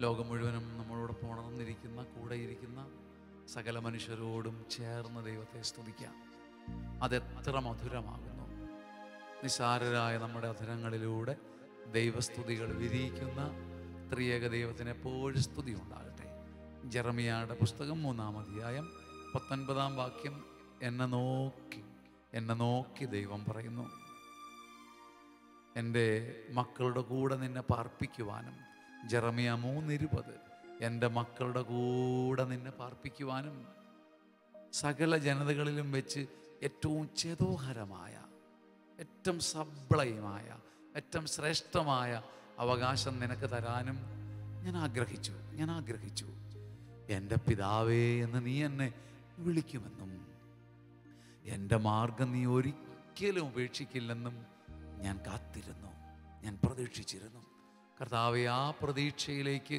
ലോകം മുഴുവനും നമ്മളോടൊപ്പം ഉണർന്നിരിക്കുന്ന കൂടെയിരിക്കുന്ന സകല മനുഷ്യരോടും ചേർന്ന് ദൈവത്തെ സ്തുതിക്കാം. അതെത്ര മധുരമാകുന്നു. നിസ്സാരരായ നമ്മുടെ അധരങ്ങളിലൂടെ ദൈവസ്തുതികൾ വിരിയിക്കുന്ന ത്രിയേക ദൈവത്തിന് എപ്പോഴും സ്തുതി ഉണ്ടാകട്ടെ. ജെറമിയായുടെ പുസ്തകം 3-ാം അധ്യായം 19-ാം വാക്യം, എന്നെ നോക്കി ദൈവം പറയുന്നു, എൻ്റെ മക്കളുടെ കൂടെ നിന്നെ പാർപ്പിക്കുവാനും. ജെറമിയ 3:20, എൻ്റെ മക്കളുടെ കൂടെ നിന്നെ പാർപ്പിക്കുവാനും. സകല ജനതകളിലും വെച്ച് ഏറ്റവും ചേതോഹരമായ, ഏറ്റവും സബ്ലയമായ, ഏറ്റവും ശ്രേഷ്ഠമായ അവകാശം നിനക്ക് തരാനും ഞാൻ ആഗ്രഹിച്ചു. എൻ്റെ പിതാവേ എന്ന് നീ എന്നെ വിളിക്കുമെന്നും എൻ്റെ മാർഗം നീ ഒരിക്കലും ഉപേക്ഷിക്കില്ലെന്നും ഞാൻ കാത്തിരുന്നു, ഞാൻ പ്രതീക്ഷിച്ചിരുന്നു. കർത്താവേ, ആ പ്രതീക്ഷയിലേക്ക്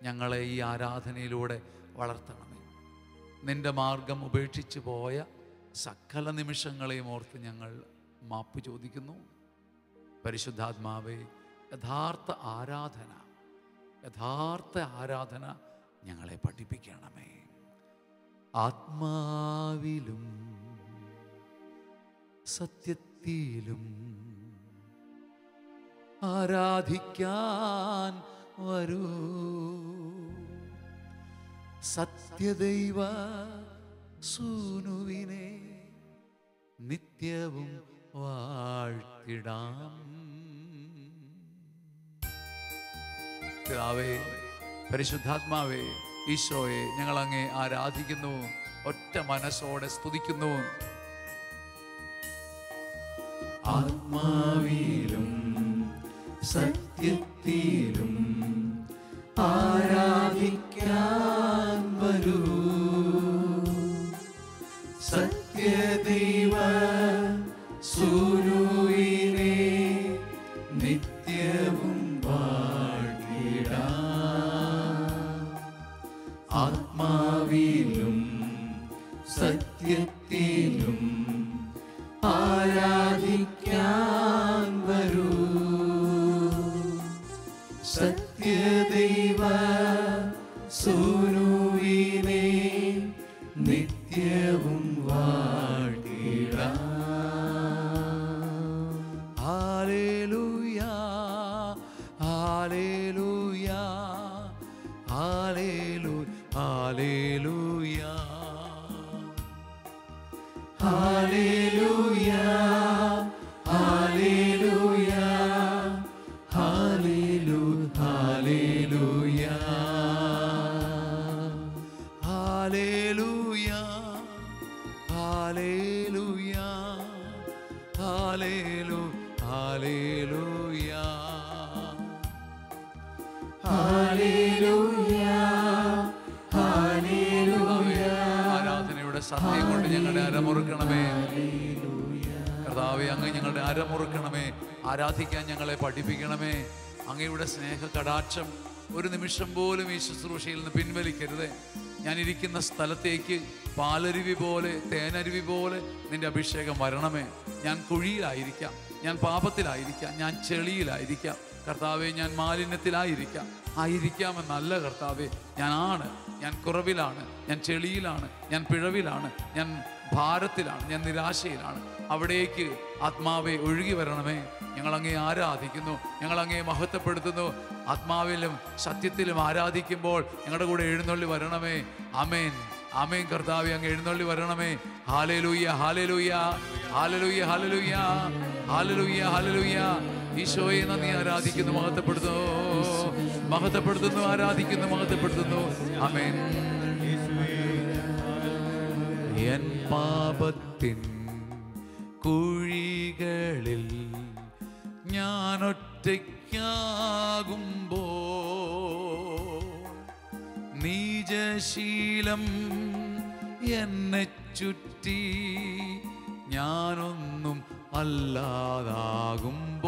ഞങ്ങളെ ഈ ആരാധനയിലൂടെ വളർത്തണമേ. നിൻ്റെ മാർഗം ഉപേക്ഷിച്ചു പോയ സകല നിമിഷങ്ങളെയും ഓർത്ത് ഞങ്ങൾ മാപ്പ് ചോദിക്കുന്നു. പരിശുദ്ധാത്മാവേ, യഥാർത്ഥ ആരാധന ഞങ്ങളെ പഠിപ്പിക്കണമേ. ആത്മാവിലും സത്യത്തിലും ആരാധിക്കാൻ വരൂ, സത്യദൈവ സൂനുവിനെ നിത്യവും വാഴ്ത്തിടാം. പിതാവേ, പരിശുദ്ധാത്മാവേ, ഈശോയെ, ഞങ്ങൾ അങ്ങേ ആരാധിക്കുന്നു, ഒറ്റ മനസ്സോടെ സ്തുതിക്കുന്നു. ആത്മാവിലും സത്യത്തിലും ആരാധിക്കാൻ വരൂ, സത്യദൈവ സൂനുവിനെ നിത്യവും വാഴ്ത്തിടാം. ആത്മാവിലും സത്യത്തിലും ആരാധിക്കാൻ വരൂ, സത്യദൈവ സൂനുവിനെ നിത്യവും വാഴ്ത്തിടാം. ഹല്ലേലൂയ, ഹല്ലേലൂയ, ഹല്ലേലൂയ, ഹല്ലേലൂയ, ഹല്ലേലൂയ, ഹല്ലേലൂയ, ഹല്ലേലൂയ, ഹല്ലേലൂയ, ഹല്ലേലൂയ, ഹല്ലേലൂയ, ഹല്ലേലൂയ. ആരാധനയുടെ സത്യം കൊണ്ട് ഞങ്ങളുടെ അരമുറുക്കണമേ. കർത്താവേ, അങ്ങ് ഞങ്ങളുടെ അരമുറുക്കണമേ. ആരാധിക്കാൻ ഞങ്ങളെ പഠിപ്പിക്കണമേ. അങ്ങയുടെ സ്നേഹ കടാക്ഷം ഒരു നിമിഷം പോലും ഈ ശുശ്രൂഷയിൽ നിന്ന് പിൻവലിക്കരുതേ. ഞാനിരിക്കുന്ന സ്ഥലത്തേക്ക് പാലരുവി പോലെ, തേനരുവി പോലെ നിന്റെ അഭിഷേകം വരണമേ. ഞാൻ കുഴിയിലായിരിക്കാം, ഞാൻ പാപത്തിലായിരിക്കാം, ഞാൻ ചെളിയിലായിരിക്കാം കർത്താവേ, ഞാൻ ആയിരിക്കാമെന്നല്ല കർത്താവേ. ഞാൻ കുറവിലാണ്, ഞാൻ ചെളിയിലാണ്, ഞാൻ പിഴവിലാണ്, ഞാൻ ഭാരത്തിലാണ്, ഞാൻ നിരാശയിലാണ്. അവിടേക്ക് ആത്മാവെ ഒഴുകി വരണമേ. ഞങ്ങളങ്ങേ ആരാധിക്കുന്നു, ഞങ്ങളങ്ങേ മഹത്വപ്പെടുത്തുന്നു. ആത്മാവിലും സത്യത്തിലും ആരാധിക്കുമ്പോൾ ഞങ്ങളുടെ കൂടെ എഴുന്നള്ളി വരണമേ. ആമേൻ, ആമേൻ. കർത്താവേ, അങ്ങ് എഴുന്നള്ളി വരണമേ. ഹല്ലേലൂയ, ഹല്ലേലൂയ, ഹല്ലേലൂയ, ഹല്ലേലൂയ, ഹല്ലേലൂയ, ഹല്ലേലൂയ. ഈശോയെ നന്ദി, ആരാധിക്കുന്നു, മഹത്വപ്പെടുത്തുന്നു, ആരാധിക്കുന്നു, മഹത്വപ്പെടുത്തുന്നു. ആമേൻ. എൻ പാപത്തിൻ കുഴികളിൽ ഞാൻ ഒറ്റയ്ക്കാകുമ്പോൾ നീചശീലം എന്നെ ചുറ്റി ഞാനൊന്നും അല്ലാതാകുമ്പോൾ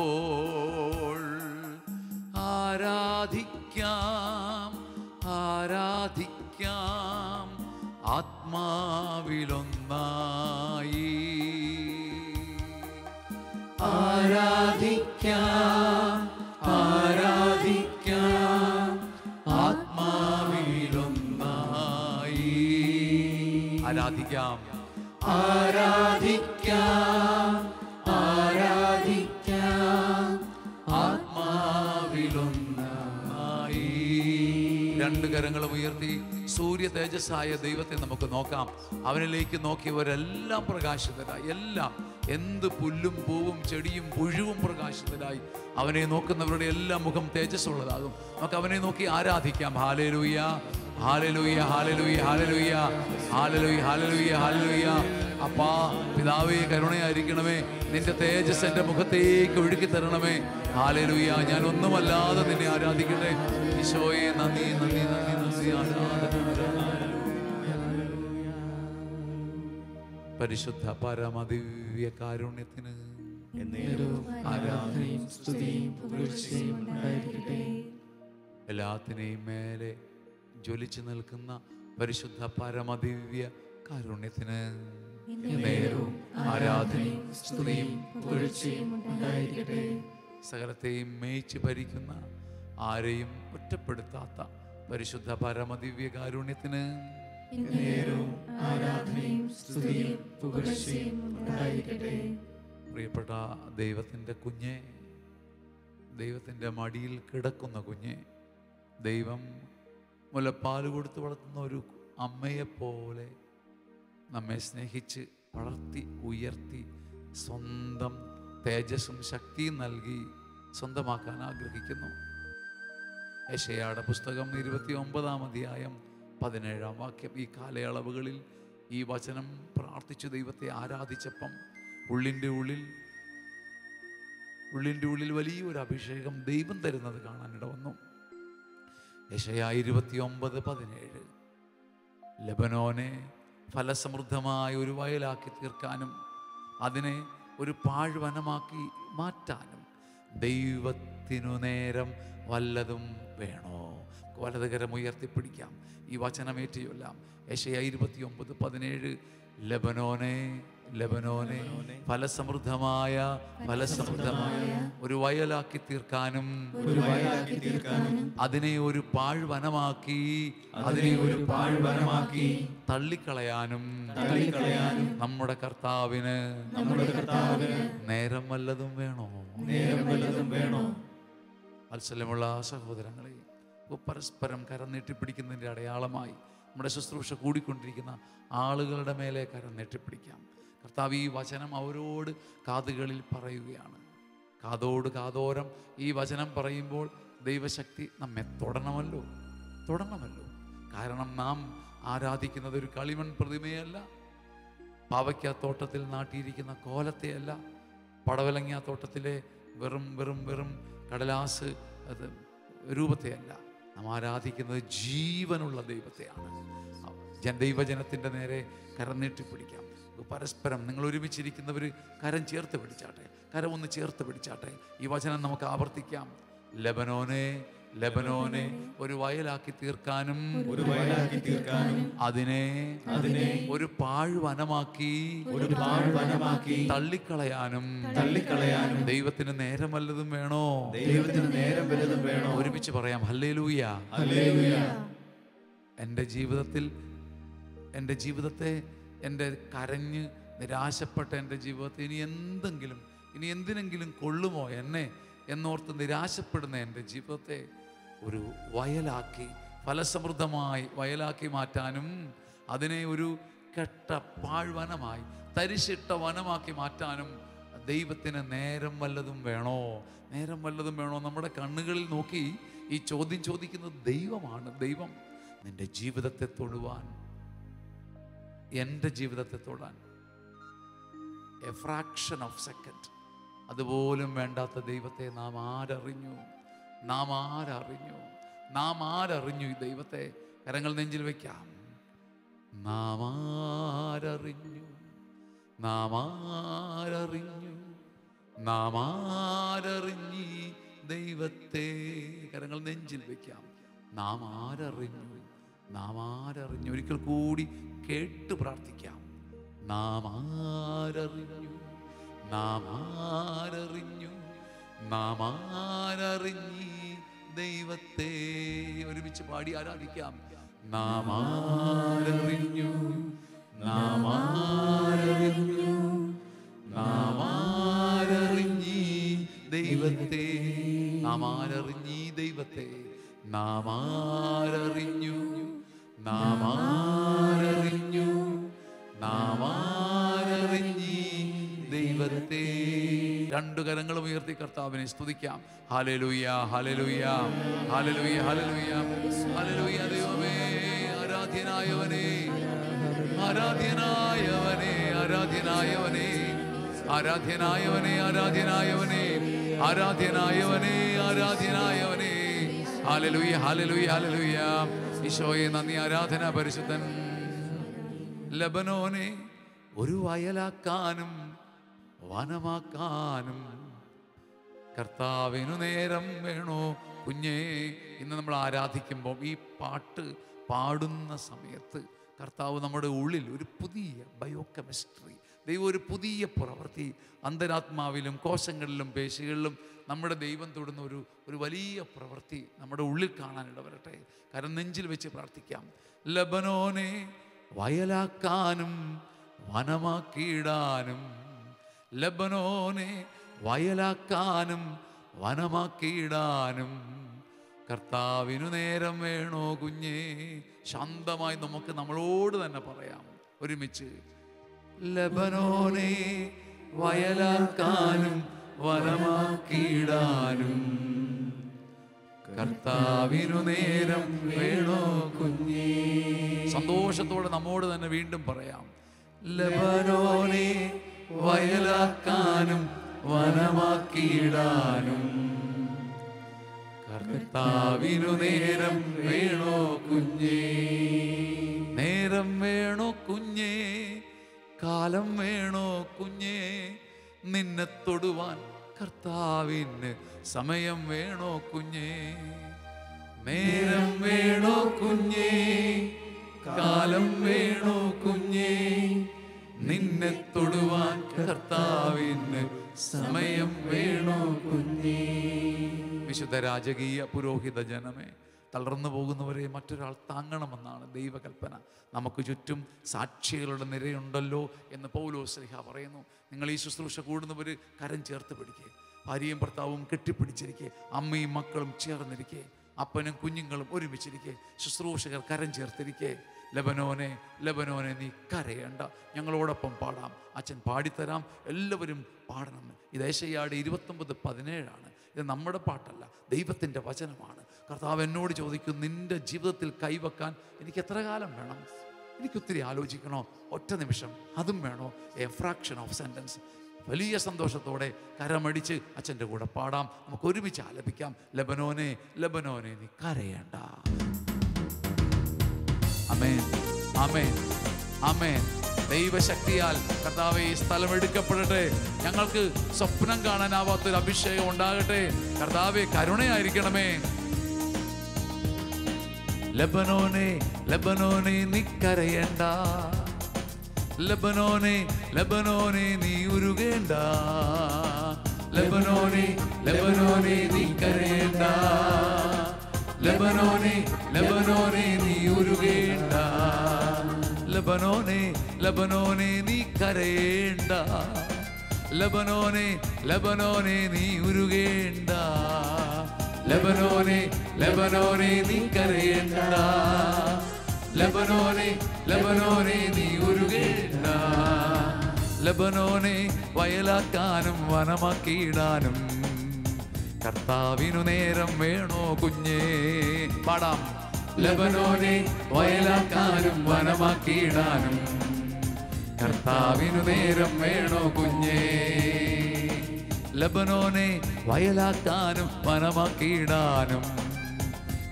ആരാധിക്കാം ആത്മാവിലൊന്നായി. ആരാധിക്കാം ആരാധിക്കാം, ആരാധിക്കാം, ആരാധിക്കാം, ആത്മാവിലൊന്നായി. രണ്ട് കരങ്ങളും ഉയർത്തി സൂര്യ തേജസ്സായ ദൈവത്തെ നമുക്ക് നോക്കാം. അവനിലേക്ക് നോക്കിയവരെല്ലാം പ്രകാശിതരായി. എല്ലാം, എന്ത് പുല്ലും പൂവും ചെടിയും പുഴുവും പ്രകാശിതരായി. അവനെ നോക്കുന്നവരുടെ എല്ലാം മുഖം തേജസ്സുള്ളതാകും. നമുക്ക് അവനെ നോക്കി ആരാധിക്കാം. ഹല്ലേലൂയ, ഹല്ലേലൂയ, ഹല്ലേലൂയ, ഹല്ലേലൂയ, ഹല്ലേലൂയ, ഹല്ലേലൂയ, ഹല്ലേലൂയ. അപ്പാ പിതാവേ, കരുണയായിരിക്കണമേ. നിന്റെ തേജസ് എൻ്റെ മുഖത്തേക്ക് ഒഴുക്കി തരണമേ. ഹല്ലേലൂയ. ഞാൻ ഒന്നുമല്ലാതെ നിന്നെ ആരാധിക്കട്ടെ. ഈശോയെ, നന്ദി, നന്ദി, നന്ദി, നന്ദി. ആരാധന, പരിശുദ്ധ പരമദിവ്യ കാരുണ്യത്തിന് ആരാധനയും സ്തുതിയും പുകഴ്ചയും ഉണ്ടായിരിക്കട്ടെ. എല്ലാത്തിനെയും മേലെ ജ്വലിച്ചു നിൽക്കുന്ന പരിശുദ്ധ പരമദിവ്യ കാരുണ്യത്തിന് നേരവും ആരാധനയും സ്തുതിയും പുകഴ്ചയും ഉണ്ടായിരിക്കട്ടെ. സകലത്തെയും മേയിച്ച് ഭരിക്കുന്ന, ആരെയും ഒറ്റപ്പെടുത്താത്ത പരിശുദ്ധ പരമദിവ്യ കാരുണ്യത്തിന് നേരവും ആരാധനയും സ്തുതിയും പുകഴ്ചയും ഉണ്ടായിരിക്കട്ടെ. പ്രിയപ്പെട്ട ദൈവത്തിൻ്റെ കുഞ്ഞെ, ദൈവത്തിൻ്റെ മടിയിൽ കിടക്കുന്ന കുഞ്ഞെ, ദൈവം മുലപ്പാൽ കൊടുത്ത് വളർത്തുന്ന ഒരു അമ്മയെപ്പോലെ നമ്മെ സ്നേഹിച്ച് വളർത്തി ഉയർത്തി സ്വന്തം തേജസ്സും ശക്തിയും നൽകി സ്വന്തമാക്കാൻ ആഗ്രഹിക്കുന്നു. യെശയ്യായുടെ പുസ്തകം 29-ാം അധ്യായം 17-ാം വാക്യം. ഈ കാലയളവുകളിൽ ഈ വചനം പ്രാർത്ഥിച്ചു ദൈവത്തെ ആരാധിച്ചപ്പം ഉള്ളിൻ്റെ ഉള്ളിൽ വലിയൊരു അഭിഷേകം ദൈവം തരുന്നത് കാണാനിട വന്നു. യെശയ്യാ 29:17 ലെബനോനെ ഫലസമൃദ്ധമായ ഒരു വയലാക്കി തീർക്കാനും അതിനെ ഒരു പാഴ്വനമാക്കി മാറ്റാനും ദൈവത്തിനു നേരം വല്ലതും വേണോ? വലതുകരം ഉയർത്തിപ്പിടിക്കാം, ഈ വചനമേറ്റ് ചൊല്ലാം. യെശയ്യാ 29:17 ലെബനോനെ, ലെബനോനെ ഫലസമൃദ്ധമായ ഒരു വയലാക്കി തീർക്കാനും അതിനെ ഒരു പാഴ്വനമാക്കി തള്ളിക്കളയാനും നമ്മുടെ കർത്താവിന് നേരം വല്ലതും വേണോ? വാത്സല്യമുള്ള സഹോദരങ്ങളെ, പരസ്പരം കരം നീട്ടിപ്പിടിക്കുന്നതിൻ്റെ അടയാളമായി നമ്മുടെ ശുശ്രൂഷ കൂടിക്കൊണ്ടിരിക്കുന്ന ആളുകളുടെ മേലെ കരം നീട്ടിപ്പിടിക്കാം. കർത്താവ് ഈ വചനം അവരോട് കാതുകളിൽ പറയുകയാണ്. കാതോട് കാതോരം ഈ വചനം പറയുമ്പോൾ ദൈവശക്തി നമ്മെ തൊടണമല്ലോ. കാരണം നാം ആരാധിക്കുന്നത് ഒരു കളിമൺ പ്രതിമയല്ല, പാവയ്ക്ക തോട്ടത്തിൽ നാട്ടിയിരിക്കുന്ന കോലത്തെയല്ല, പടവലങ്ങ തോട്ടത്തിലെ വെറും കടലാസ് രൂപത്തെയല്ല. നാം ആരാധിക്കുന്നത് ജീവനുള്ള ദൈവത്തെയാണ്. ദൈവജനത്തിൻ്റെ നേരെ കരം നീട്ടിപ്പിടിക്കാം. പരസ്പരം നിങ്ങൾ ഒരുമിച്ചിരിക്കുന്നവർ കരം ചേർത്ത് പിടിച്ചാട്ടെ, കരം ഒന്ന് ചേർത്ത് പിടിച്ചാട്ടെ. ഈ വചനം നമുക്ക് ആവർത്തിക്കാം. ലെബനോനെ, ലെബനോനെ ഒരു വയലാക്കി തീർക്കാനും അതിനെ ഒരു പാഴ്വനമാക്കി തള്ളിക്കളയാനും ദൈവത്തിന് നേരം വല്ലതും വേണോ? ഒരുമിച്ച് പറയാം, ഹല്ലേലൂയ. എൻ്റെ ജീവിതത്തെ എൻ്റെ കരഞ്ഞ് നിരാശപ്പെട്ട എൻ്റെ ജീവിതത്തെ ഇനി എന്തിനെങ്കിലും കൊള്ളുമോ എന്നെ എന്നോർത്ത് നിരാശപ്പെടുന്ന എൻ്റെ ജീവിതത്തെ ഒരു വയലാക്കി, ഫലസമൃദ്ധമായി വയലാക്കി മാറ്റാനും അതിനെ ഒരു കെട്ട പാഴ്വനമായി തരിശിട്ട വനമാക്കി മാറ്റാനും ദൈവത്തിന് നേരം വല്ലതും വേണോ? നമ്മുടെ കണ്ണുകളിൽ നോക്കി ഈ ചോദ്യം ചോദിക്കുന്നത് ദൈവമാണ്. ദൈവം നിന്റെ ജീവിതത്തെ തൊടുവാൻ, എൻ്റെ ജീവിതത്തെ തൊടാൻ എ ഫ്രാക്ഷൻ ഓഫ് സെക്കൻഡ് അതുപോലും വേണ്ടാത്ത ദൈവത്തെ നാം ആരറിഞ്ഞു? ഈ ദൈവത്തെ കരങ്ങൾ നെഞ്ചിൽ വയ്ക്കാം. നാം ആരറിഞ്ഞു ദൈവത്തെ. കരങ്ങൾ നെഞ്ചിൽ വയ്ക്കാം. നാം ആരറിഞ്ഞു. ഒരിക്കൽ കൂടി കേട്ട് പ്രാർത്ഥിക്കാം. നാം ആരറിഞ്ഞു ദൈവത്തെ. ഒരുമിച്ച് പാടി ആരാധിക്കാം. നാം ആരറിഞ്ഞു നാം ആരറിഞ്ഞു, നാം ആരറിഞ്ഞീ ദൈവത്തെ, നാം ആരറിഞ്ഞീ ദൈവത്തെ, നാം ആരറിഞ്ഞു, നാം ആരറിഞ്ഞു, നാം ആരറിഞ്ഞീ ദൈവത്തെ. രണ്ടു കരങ്ങളും ഉയർത്തി കർത്താവിനെ സ്തുതിക്കാം. ഹല്ലേലൂയ, ഹല്ലേലൂയ, ഹല്ലേലൂയ, ഹല്ലേലൂയ, ഹല്ലേലൂയ. ദൈവമേ, ആരാധ്യനായവനേ, ആരാധ്യനായവനേ, ആരാധ്യനായവനേ, ആരാധ്യനായവനേ, ആരാധ്യനായവനേ, ആരാധ്യനായവനേ, ആരാധ്യനായവനേ. ഹല്ലേലൂയ, ഹല്ലേലൂയ, ഹല്ലേലൂയ. ഈശോയെ നന്ദി, ആരാധന, പരിശുദ്ധൻ. ലബനോനെ ഒരു വയലാക്കാനും വനമാക്കാനും കർത്താവിനു നേരം വേണോ കുഞ്ഞേ. ഇന്ന് നമ്മൾ ആരാധിക്കുമ്പോൾ ഈ പാട്ട് പാടുന്ന സമയത്ത് കർത്താവ് നമ്മുടെ ഉള്ളിൽ ഒരു പുതിയ ബയോകെമിസ്ട്രി, ദൈവം ഒരു പുതിയ പ്രവൃത്തി അന്തരാത്മാവിലും കോശങ്ങളിലും പേശികളിലും നമ്മുടെ ദൈവം തൊടുന്ന ഒരു വലിയ പ്രവൃത്തി നമ്മുടെ ഉള്ളിൽ കാണാനിട വരട്ടെ. കാരണം നെഞ്ചിൽ വെച്ച് പ്രാർത്ഥിക്കാം. ലബനോനെ വയലാക്കാനും വനമാക്കിയിടാനും, ലബനോനെ വയലാക്കാനും വനമാക്കിയിടാനും കർത്താവിനു നേരം വേണോ കുഞ്ഞേ. ശാന്തമായി നമുക്ക് നമ്മളോട് തന്നെ പറയാം ഒരുമിച്ച്. ലബനോനെ വയലാക്കാനും വനമാക്കിയിടാനും കർത്താവിനു നേരം വേണോ കുഞ്ഞേ. സന്തോഷത്തോടെ നമ്മോട് തന്നെ വീണ്ടും പറയാം. ലബനോനെ വയലാക്കാനും വനമാക്കിയിടാനും കർത്താവിനു നേരം വേണോ കുഞ്ഞേ. നേരം വേണോ കുഞ്ഞേ, കാലം വേണോ കുഞ്ഞേ, നിന്നെ തൊടുവാൻ കർത്താവിന് സമയം വേണോ കുഞ്ഞേ. നേരം വേണോ കുഞ്ഞേ, കാലം വേണോ കുഞ്ഞേ, നിന്നെ തൊടുവാൻ കർത്താവിന് സമയം വേണോ കുഞ്ഞേ. വിശുദ്ധ രാജകീയ പുരോഹിത ജനമേ, തളർന്നു പോകുന്നവരെ മറ്റൊരാൾ താങ്ങണമെന്നാണ് ദൈവകൽപ്പന. നമുക്ക് ചുറ്റും സാക്ഷികളുടെ നിരയുണ്ടല്ലോ എന്ന് പൗലോസ് ശ്ലീഹ പറയുന്നു. നിങ്ങൾ ഈ ശുശ്രൂഷ കൂടുന്നവർ കരം ചേർത്ത് പിടിക്കുക. ഭാര്യയും ഭർത്താവും കെട്ടിപ്പിടിച്ചിരിക്കുക, അമ്മയും മക്കളും ചേർന്നിരിക്കുക, അപ്പനും കുഞ്ഞുങ്ങളും ഒരുമിച്ചിരിക്കുക, ശുശ്രൂഷകർ കരം ചേർത്തിരിക്കുക. ലബനോനെ, ലബനോനെ നീ കരയേണ്ട, ഞങ്ങളോടൊപ്പം പാടാം. അച്ഛൻ പാടിത്തരാം, എല്ലാവരും പാടണം. ഇത് ഏശയ്യായുടെ 29:17 ഇത് നമ്മുടെ പാട്ടല്ല, ദൈവത്തിൻ്റെ വചനമാണ്. കർത്താവ് എന്നോട് ചോദിക്കും, നിൻ്റെ ജീവിതത്തിൽ കൈവെക്കാൻ എനിക്ക് എത്ര കാലം വേണം? എനിക്കൊത്തിരി ആലോചിക്കണോ? ഒറ്റ നിമിഷം അതും വേണോ? A fraction of sentence. വലിയ സന്തോഷത്തോടെ കരമടിച്ച് അച്ഛൻ്റെ കൂടെ പാടാം. നമുക്ക് ഒരുമിച്ച് ആലപിക്കാം. ലബനോനെ, ലബനോനെ നീ കരയേണ്ട. ആമേൻ, ആമേൻ, ആമേൻ. ദൈവശക്തിയാൽ കർത്താവേ ഈ സ്ഥലം എടുക്കപ്പെടട്ടെ. ഞങ്ങൾക്ക് സ്വപ്നം കാണാനാവാത്തൊരു അഭിഷേകം ഉണ്ടാകട്ടെ. കർത്താവേ കരുണയായിരിക്കണമേ. ലബനോനെ, ലബനോനെ നീ കരയേണ്ട. ലബനോനെ, ലബനോനെ നീ ഉരുകേണ്ട. ലബനോനെ, ലബനോനെ നീ കരയേണ്ട. ലബനോനെ, ലബനോനെ നീ ഉരുകേണ്ട. ലബനോനെ, ലബനോനെ നീ കരയേണ്ട. ലബനോനെ, ലബനോനെ നീ ഉരുകേണ്ട. ലബനോനെ, ലബനോനെ നീ കരയേണ്ട. ലബനോനെ, ലബനോനെ നീ ഉരുകേണ്ട. ലബനോനെ വയലാക്കാനും വനമാക്കിയിടാനും കർത്താവിനു നേരം വേണോ കുഞ്ഞേ. പാടാം. ലബനോനെ വയലാക്കാനും വനമാക്കിയിടാനും കർത്താവിനു നേരം വേണോ കുഞ്ഞേ. ലബനോനെ വയലാക്കാനും വനമാക്കിയിടാനും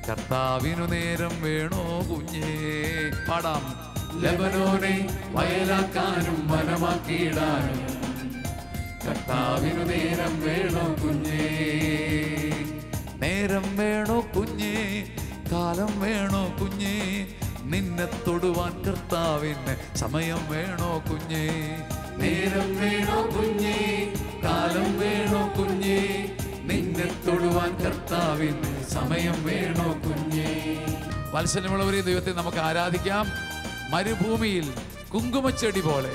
കർത്താവിനു നേരം വേണോ കുഞ്ഞേ. പാടാം. ലബനോനെ വയലാക്കാനും വനമാക്കിയിടാനും കർത്താവിനു നേരം വേണോ കുഞ്ഞേ. നേരം വേണോ കുഞ്ഞേ, കാലം വേണോ കുഞ്ഞേ, നിന്നെ തൊടുവാൻ കർത്താവിന് സമയം വേണോ കുഞ്ഞേ. നേരം വേണോ കുഞ്ഞേ, കാലം വേണോ കുഞ്ഞേ, നിന്നെ തൊടുവാൻ കർത്താവിന് സമയം വേണോ കുഞ്ഞേ. വാത്സല്യമുള്ളവരെ, ദൈവത്തെ നമുക്ക് ആരാധിക്കാം. മരുഭൂമിയിൽ കുങ്കുമച്ചെടി പോലെ,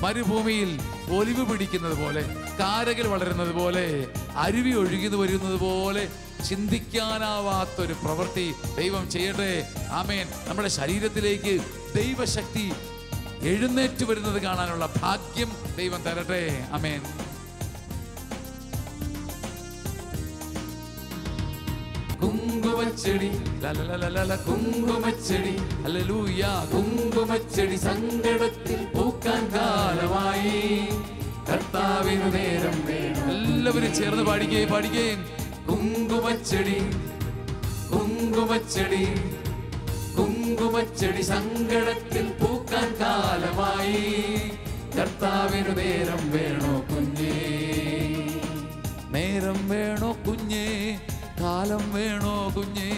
മരുഭൂമിയിൽ ഒലിവ് പിടിക്കുന്നത് പോലെ, കാരകൾ വളരുന്നത് പോലെ, അരുവി ഒഴുകി വരുന്നത് പോലെ ചിന്തിക്കാനാവാത്തൊരു പ്രവൃത്തി ദൈവം ചെയ്യട്ടെ. ആമേൻ. നമ്മുടെ ശരീരത്തിലേക്ക് ദൈവശക്തി എഴുന്നേറ്റ് വരുന്നത് കാണാനുള്ള ഭാഗ്യം ദൈവം തരട്ടെ. ആമേൻ. കുങ്കുമച്ചെടി ലലലലല കുങ്കുമച്ചെടി ഹല്ലേലൂയ കുങ്കുമച്ചെടി സങ്കടത്തിൽ പൂക്കാൻ കാലമായി കർത്താവിനു നേരം വേണം. എല്ലാവരും ചേർന്ന് പാടിക്കേ. കുങ്കുമച്ചെടി കുങ്കുമച്ചെടി കുങ്കുമച്ചെടി സങ്കടത്തിൽ പൂക്കാൻ കാലമായി കർത്താവിനു നേരം വേണോ കുഞ്ഞേ, നേരം വേണോ കുഞ്ഞേ, കാലം വേണോ കുഞ്ഞേ,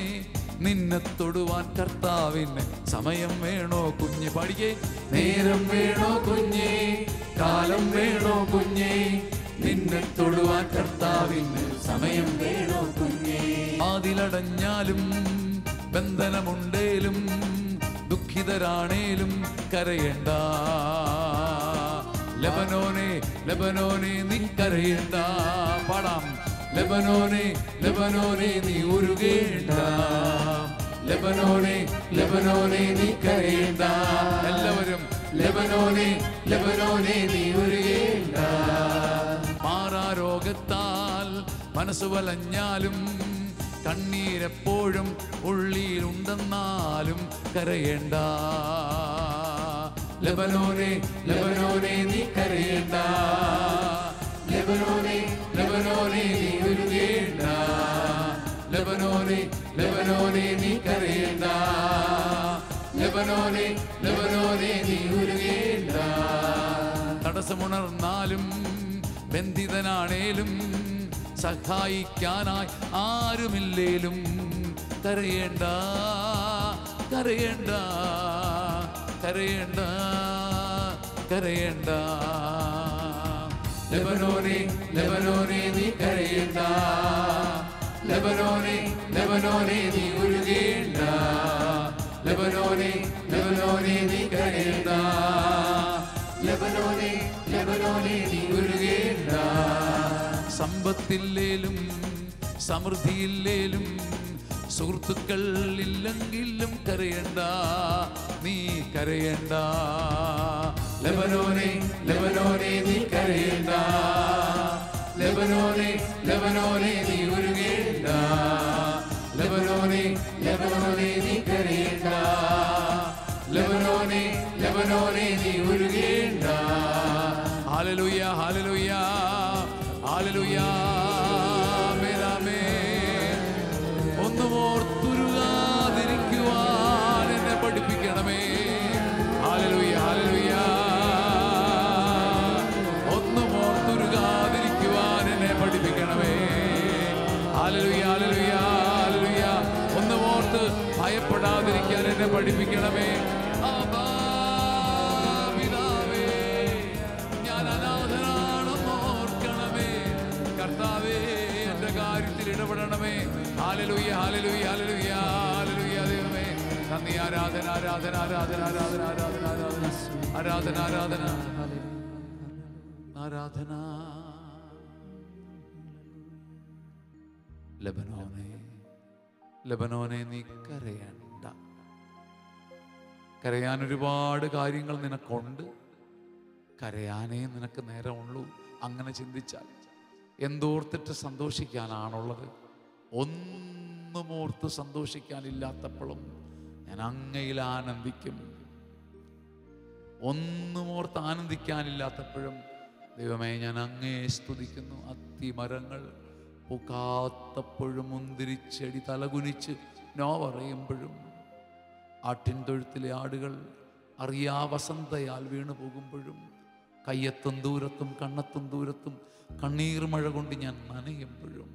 നിന്നെ തൊടുവാൻ കർത്താവിന് സമയം വേണോ കുഞ്ഞ്. പാടിക്കേ. നേരം വേണോ കുഞ്ഞേ, കാലം വേണോ കുഞ്ഞേ, നിന്നെ തൊടുവാൻ കർത്താവിന് സമയം വേണോ കുഞ്ഞേ. അതിലടഞ്ഞാലും ബന്ധനമുണ്ടേലും ദുഃഖിതരാണേലും കരയണ്ട. ലെബനോനെ ലെബനോനെ നീ കരയണ്ട. പാടാം. ലെബനോനെ ലെബനോനെ നീ ഉരുകേണ്ട. ലെബനോനെ ലെബനോനെ നീ കരയണ്ട. എല്ലാവരും ലെബനോനെ ലെബനോനെ നീ ഉരുകേണ്ട. മാറാരോഗത്താൽ മനസ്സ് വലഞ്ഞാലും കണ്ണീരെപ്പോഴും ഉള്ളിലുണ്ടെന്നാലും കരയണ്ട. ലെബനോനെ ലെബനോനെ നീ കരയണ്ട. ലെബനോനെ ലെബനോനെ നീ ഉരുകേണ്ട. ലെബനോനെ ലെബനോനെ നീ കരയണ്ട. ലെബനോനെ ലെബനോനെ നീ ഉരുകേണ്ട. തടസ്സമുണർന്നാലും ബന്ധിതനാണേലും സഹായിക്കാനായി ആരുമില്ലേലും കരയേണ്ട കരയേണ്ട കരയേണ്ട കരയേണ്ട. ലെബനോനെ ലെബനോനെ നീ കരയേണ്ട. ലെബനോനെ ലെബനോനെ നീ ഉരുകേണ്ട. ലെബനോനെ ലെബനോനെ നീ കരയേണ്ട. ലെബനോനെ ലെബനോനെ നീ ഉരുകേണ്ട. സമ്പത്തില്ലേലും സമൃദ്ധിയില്ലേലും സുഹൃത്തുക്കൾ ഇല്ലെങ്കിലും കരയണ്ട, നീ കരയണ്ട. ലെബനോനെ ലെബനോനെ നീ കരയണ്ട. ലെബനോനെ ലെബനോനെ നീ ഉരുകേണ്ട. ലെബനോനെ ലെബനോനെ നീ കരയണ്ട. ലെബനോനെ ലെബനോനെ നീ ഉരുകേണ്ട. ഹല്ലേലൂയ ഹല്ലേലൂയ ഹല്ലേലൂയ. ഒന്നും ഓർത്തുരുകാതിരിക്കുവാൻ എന്നെ പഠിപ്പിക്കണമേ. Hallelujah hallelujah. ഒന്നും ഓർത്തുരുകാതിരിക്കുവാൻ എന്നെ പഠിപ്പിക്കണമേ. ഹല്ലേലൂയ ഹല്ലേലൂയ ഹല്ലേലൂയ. ഒന്നും ഓർത്ത് ഭയപ്പെടാതിരിക്കാൻ എന്നെ പഠിപ്പിക്കണമേ. ഇടപെടണമേ. ഹല്ലേലൂയ ഹല്ലേലൂയ ഹല്ലേലൂയ ഹല്ലേലൂയ. ദൈവമേ നന്ദി. ആരാധന ആരാധന ആരാധന ആരാധന ആരാധന ആരാധന ആരാധന ആരാധന. ലെബനോനെ ലെബനോനെ നീ കരയണ്ട. കരയാൻ ഒരുപാട് കാര്യങ്ങൾ നിനക്കുണ്ട്. കരയാനേ നിനക്ക് നേരമുള്ളൂ. അങ്ങനെ ചിന്തിച്ചാൽ എന്തോർത്തിട്ട് സന്തോഷിക്കാനാണുള്ളത്? ഒന്നും ഓർത്ത് സന്തോഷിക്കാനില്ലാത്തപ്പോഴും ഞാൻ അങ്ങയിൽ ആനന്ദിക്കും. ഒന്നും ഓർത്ത് ആനന്ദിക്കാനില്ലാത്തപ്പോഴും ദൈവമേ ഞാൻ അങ്ങയെ സ്തുതിക്കുന്നു. അത്തിമരങ്ങൾ പൂക്കാത്തപ്പോഴും മുന്തിരിച്ചെടി തലകുനിച്ച് നോ പറയുമ്പോഴും ആട്ടിൻ തൊഴുത്തിലെ ആടുകൾ അറിയാ വസന്തയാൽ വീണു പോകുമ്പോഴും കയ്യെത്തും ദൂരത്തും കണ്ണെത്തും ദൂരത്തും കണ്ണീർ മഴ കൊണ്ട് ഞാൻ നനയുമ്പോഴും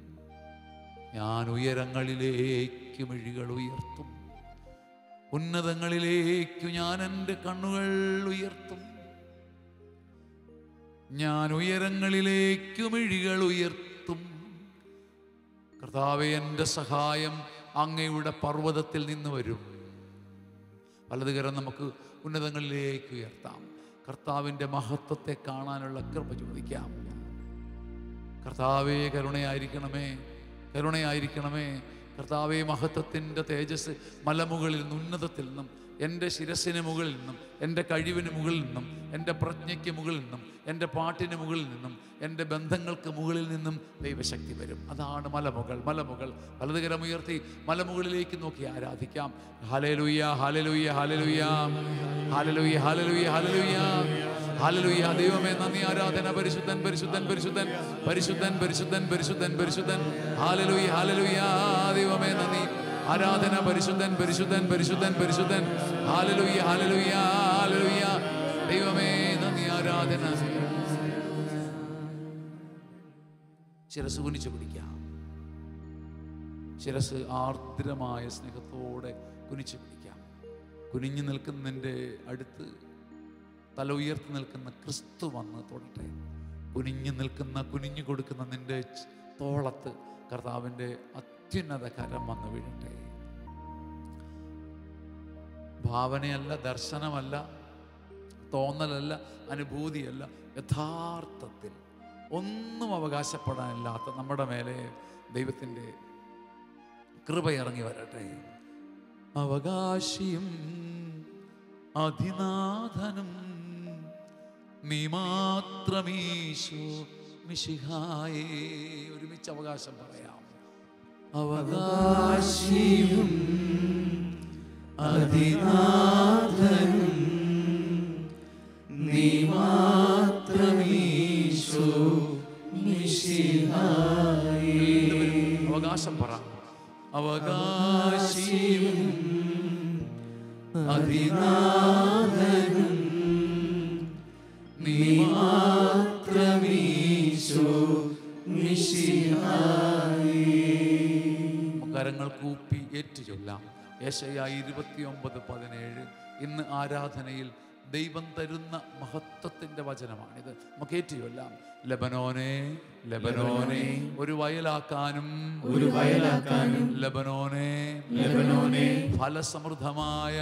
ഞാൻ ഉയരങ്ങളിലേക്ക് മിഴികൾ ഉയർത്തും. ഉന്നതങ്ങളിലേക്ക് ഞാൻ എൻ്റെ കണ്ണുകൾ ഉയർത്തും. ഞാൻ ഉയരങ്ങളിലേക്ക് മിഴികൾ ഉയർത്തും. കർത്താവേ, എൻ്റെ സഹായം അങ്ങയുടെ പർവ്വതത്തിൽ നിന്ന് വരും. വലതുകരം നമുക്ക് ഉന്നതങ്ങളിലേക്ക് ഉയർത്താം. കർത്താവിൻ്റെ മഹത്വത്തെ കാണാനുള്ള കൃപ ചോദിക്കാം. കർത്താവേ കരുണയായിരിക്കണമേ, കരുണയായിരിക്കണമേ. കർത്താവേ മഹത്വത്തിൻ്റെ തേജസ് മലമുകളിൽ നിന്ന്, ഉന്നതത്തിൽ നിന്നും, എൻ്റെ ശിരസ്സിന് മുകളിൽ നിന്നും, എൻ്റെ കഴിവിന് മുകളിൽ നിന്നും, എൻ്റെ പ്രജ്ഞയ്ക്ക് മുകളിൽ നിന്നും, എൻ്റെ പാട്ടിന് മുകളിൽ നിന്നും, എൻ്റെ ബന്ധങ്ങൾക്ക് മുകളിൽ നിന്നും ദൈവശക്തി വരും. അതാണ് മലമുകൾ. മലമുകൾ വലതുകരമുയർത്തി മലമുകളിലേക്ക് നോക്കി ആരാധിക്കാം. ഹല്ലേലൂയ, ഹല്ലേലൂയ, ഹല്ലേലൂയ, ഹല്ലേലൂയ, ഹല്ലേലൂയ, ഹല്ലേലൂയ, ഹല്ലേലൂയ. ദൈവമേ നന്ദി, ആരാധന. പരിശുദ്ധൻ, പരിശുദ്ധൻ, പരിശുദ്ധൻ, പരിശുദ്ധൻ, പരിശുദ്ധൻ, പരിശുദ്ധൻ, പരിശുദ്ധൻ. ഹല്ലേലൂയ, ഹല്ലേലൂയ. ദൈവമേ നന്ദി, ആരാധന. പരിശുദ്ധൻ, പരിശുദ്ധൻ, പരിശുദ്ധൻ, പരിശുദ്ധൻ. ഹല്ലേലൂയ, ഹല്ലേലൂയ, ഹല്ലേലൂയ. ദൈവമേ നന്ദി, ആരാധന. ശിരസ് കുനിച്ചു പിടിക്കാം. ശിരസ് ആർദ്രമായ സ്നേഹത്തോടെ കുനിച്ചു പിടിക്കാം. കുനിഞ്ഞു നിൽക്കുന്നതിൻ്റെ അടുത്ത് തല ഉയർത്തി നിൽക്കുന്ന ക്രിസ്തു വന്ന് തൊടട്ടെ. കുനിഞ്ഞു നിൽക്കുന്ന, കുനിഞ്ഞു കൊടുക്കുന്ന നിന്റെ തോളത്ത് കർത്താവിൻ്റെ അത്യുന്നത കരം വന്ന് വീഴട്ടെ. ഭാവനയല്ല, ദർശനമല്ല, തോന്നലല്ല, അനുഭൂതിയല്ല, യഥാർത്ഥത്തിൽ ഒന്നും അവകാശപ്പെടാനില്ലാത്ത നമ്മുടെ മേലെ ദൈവത്തിൻ്റെ കൃപ ഇറങ്ങി വരട്ടെ. അവകാശിയും അധിനാഥനും നീ മാത്രമീശോ മിശിഹായേ. ഒരുമിച്ച് അവകാശം പറയാം. അവകാശിയും അധിനാഥനും നീ മാത്രമീശോ മിശിഹായേ. അവകാശം പറ. അവകാശിയും അധിനാഥനും നീ മാത്രമീശോ മിശിഹായേ. കരങ്ങൾ കൂപ്പി ഏറ്റുചൊല്ലാം. യെശയ്യാ 29:17. ഇന്ന് ആരാധനയിൽ ദൈവം തരുന്ന മഹത്വത്തിൻ്റെ വചനമാണിത്. നമുക്ക് ഏറ്റുചൊല്ലാം. ലബനോനെ, ലബനോനെ ഒരു വയലാക്കാനും, ഒരു വയലാക്കാനും, ലബനോനെ, ലബനോനെ ഫലസമൃദ്ധമായ,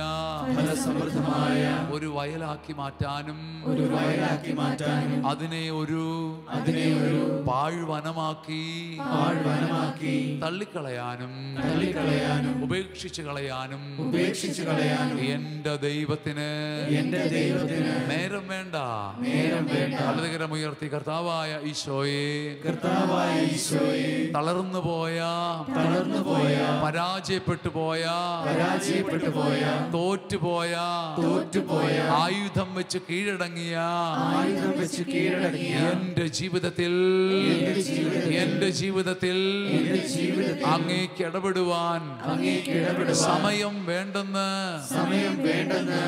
ഫലസമൃദ്ധമായ ഒരു വയലാക്കി മാറ്റാനും, ഒരു വയലാക്കി മാറ്റാനും, അതിനെ ഒരു പാഴ്വനമാക്കി തള്ളിക്കളയാനും, ഉപേക്ഷിച്ചു കളയാനും, എന്റെ ദൈവത്തിന് നേരം വേണ്ട. വലതുകരമുയർത്തി കർത്താവായ ഈശോയെ, തളർന്നു പോയ, പരാജയപ്പെട്ടു പോയ, തോറ്റുപോയ, ആയുധം വെച്ച് കീഴടങ്ങിയ എന്റെ ജീവിതത്തിൽ അങ്ങേക്ക് ഇടപെടുവാൻ സമയം വേണ്ടെന്ന്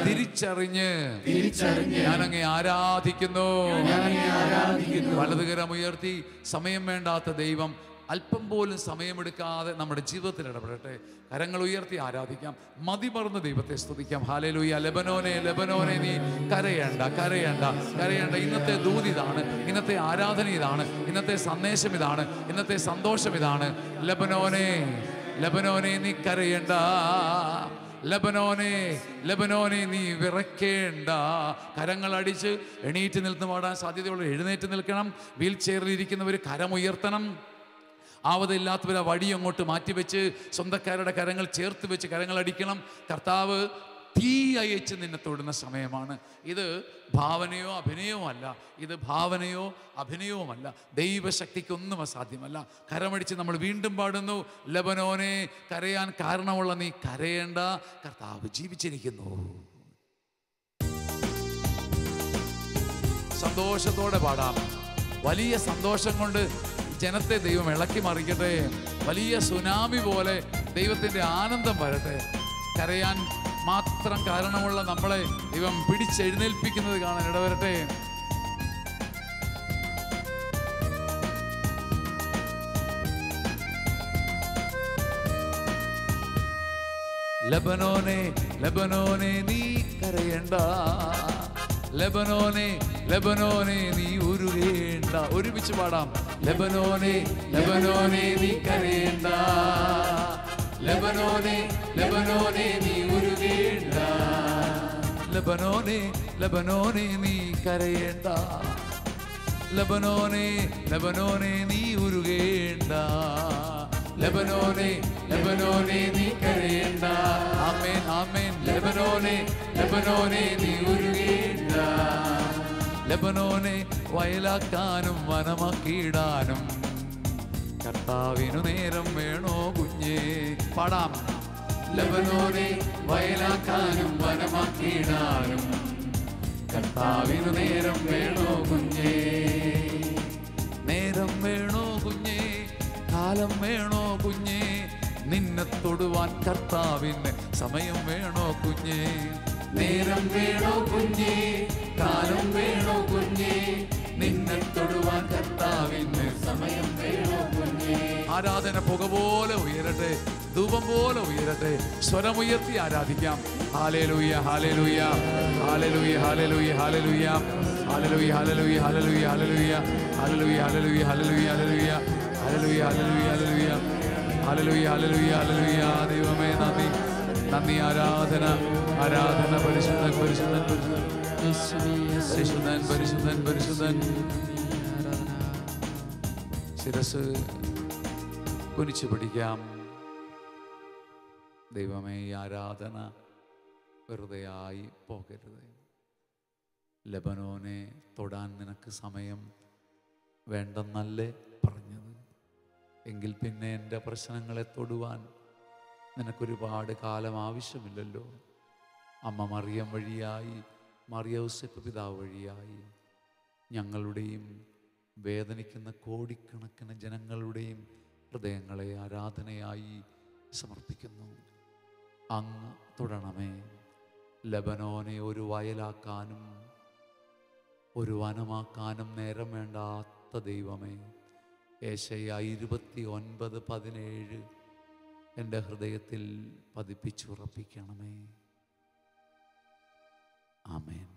തിരിച്ചറിഞ്ഞ് ഞാൻ അങ്ങേ ആരാധിക്കുന്നു. വലതുകരമുയർത്തി സമയം വേണ്ടാത്ത ദൈവം അല്പം പോലും സമയമെടുക്കാതെ നമ്മുടെ ജീവിതത്തിൽ ഇടപെടട്ടെ. കരങ്ങൾ ഉയർത്തി ആരാധിക്കാം. മതിമറന്ന് ദൈവത്തെ സ്തുതിക്കാം. ഹല്ലേലൂയ. ലബനോനെ, ലബനോനെ നീ കരയണ്ട, കരയണ്ട, കരയണ്ട. ഇന്നത്തെ ദൂത് ഇതാണ്, ഇന്നത്തെ ആരാധന ഇതാണ്, ഇന്നത്തെ സന്ദേശം ഇതാണ്, ഇന്നത്തെ സന്തോഷം ഇതാണ്. ലബനോനെ, ലബനോനെ നീ കരയണ്ട. ലബനോനെ, ലബനോനെ നീ വിറക്കേണ്ട. കരങ്ങൾ അടിച്ച് എണീറ്റ് നിൽന്ന് പാടാൻ സാധ്യതയുള്ള എഴുന്നേറ്റ് നിൽക്കണം. വീൽ ചെയറിൽ ഇരിക്കുന്നവർ കരമുയർത്തണം. ആവതില്ലാത്തവർ ആ വടി അങ്ങോട്ട് മാറ്റിവെച്ച് സ്വന്തക്കാരുടെ കരങ്ങൾ ചേർത്ത് വെച്ച് കരങ്ങൾ അടിക്കണം. കർത്താവ് തീ അയച്ച് നിന്നെ തൊടുന്ന സമയമാണ്. ഇത് ഭാവനയോ അഭിനയമോ അല്ല, ഇത് ഭാവനയോ അഭിനയവുമല്ല. ദൈവശക്തിക്കൊന്നും അസാധ്യമല്ല. കരമടിച്ച് നമ്മൾ വീണ്ടും പാടുന്നു. ലബനോനെ, കരയാൻ കാരണമുള്ള നീ കരയേണ്ട, കർത്താവ് ജീവിച്ചിരിക്കുന്നു. സന്തോഷത്തോടെ പാടാം. വലിയ സന്തോഷം കൊണ്ട് ജനത്തെ ദൈവം ഇളക്കി മറിക്കട്ടെ. വലിയ സുനാമി പോലെ ദൈവത്തിൻ്റെ ആനന്ദം വരട്ടെ. കരയാൻ മാത്രം കാരണമുള്ള നമ്മളെ ദൈവം പിടിച്ചെഴുന്നേൽപ്പിക്കുന്നത് കാണാൻ ഇടവരട്ടെ. ലബനോനെ, ലബനോനെ നീ കരയണ്ട. ലബനോനെ, ലബനോനെ നീ ഉരുകേണ്ട. ഒരുമിച്ച് പാടാം. ലബനോനെ, ലബനോനെ നീ കരയണ്ട. ലബനോനെ, ലബനോനെ നീ ഉരുകേണ്ട. ലബനോനെ ലബനോനെ നീ കരയേണ്ട, ലബനോനെ ലബനോനെ നീ ഉരുകേണ്ട, ലബനോനെ ലബനോനെ നീ കരയേണ്ട. ആമേൻ ആമേൻ. ലബനോനെ ലബനോനെ നീ ഉരുകേണ്ട, ലബനോനെ വയലാക്കാനും വനമാക്കിയിടാനും കർത്താവിനു നേരം വേണോ കുഞ്ഞേ. പാടാം. ലബനോനെ വയലാക്കാനും വനമാക്കിയിടാനും കർത്താവിനു നേരം വേണോ കുഞ്ഞേ. നേരം വേണോ കുഞ്ഞേ, കാലം വേണോ കുഞ്ഞേ, നിന്നെ തൊടുവാൻ കർത്താവിന് സമയം വേണോ കുഞ്ഞേ. നേരം വേണോ കുഞ്ഞേ, കാലം വേണോ കുഞ്ഞേ, നിന്നെ തൊടുവാൻ കർത്താവിന് സമയം വേണോ കുഞ്ഞേ. ആരാധന പുക പോലെ ഉയരട്ടെ, ധൂപം പോലെ ഉയരട്ടെ. സ്വരമുയർത്തി ആരാധിക്കാം. ഹല്ലേലൂയ ഹല്ലേലൂയ ഹല്ലേലൂയ ഹല്ലേലൂയ ഹല്ലേലൂയ ഹല്ലേലൂയ ഹല്ലേലൂയ ഹല്ലേലൂയ ഹല്ലേലൂയ ഹല്ലേലൂയ ഹല്ലേലൂയ ഹല്ലേലൂയ ഹല്ലേലൂയ ഹല്ലേലൂയ ഹല്ലേലൂയ ഹല്ലേലൂയ ഹല്ലേലൂയ ഹല്ലേലൂയ. ദൈവമേ നന്ദി നന്ദി. ആരാധന ആരാധന. പരിശുദ്ധൻ പരിശുദ്ധൻ പരിശുദ്ധൻ പരിശുദ്ധൻ പരിശുദ്ധൻ. ശിരസ് കുനിച്ചു പിടിക്കാം. ദൈവമേ, ഈ ആരാധന വെറുതെ ആയി പോകരുത്. ലബനോനെ തൊടാൻ നിനക്ക് സമയം വേണ്ടെന്നല്ലേ പറഞ്ഞത്? എങ്കിൽ പിന്നെ എൻ്റെ പ്രശ്നങ്ങളെ തൊടുവാൻ നിനക്കൊരുപാട് കാലം ആവശ്യമില്ലല്ലോ. അമ്മ മറിയം വഴിയായി, മറിയൗസേപ്പ് പിതാവ് വഴിയായി ഞങ്ങളുടെയും വേദനിക്കുന്ന കോടിക്കണക്കിന് ജനങ്ങളുടെയും ഹൃദയങ്ങളെ ആരാധനയായി സമർപ്പിക്കുന്നു. അങ്ങ് തൊടണമേ. ലബനോനെ ഒരു വയലാക്കാനും ഒരു വനമാക്കാനും നേരം വേണ്ടാത്ത ദൈവമേ, യേശയ്യാ 29:17 എൻ്റെ ഹൃദയത്തിൽ പതിപ്പിച്ചുറപ്പിക്കണമേ. ആമേൻ.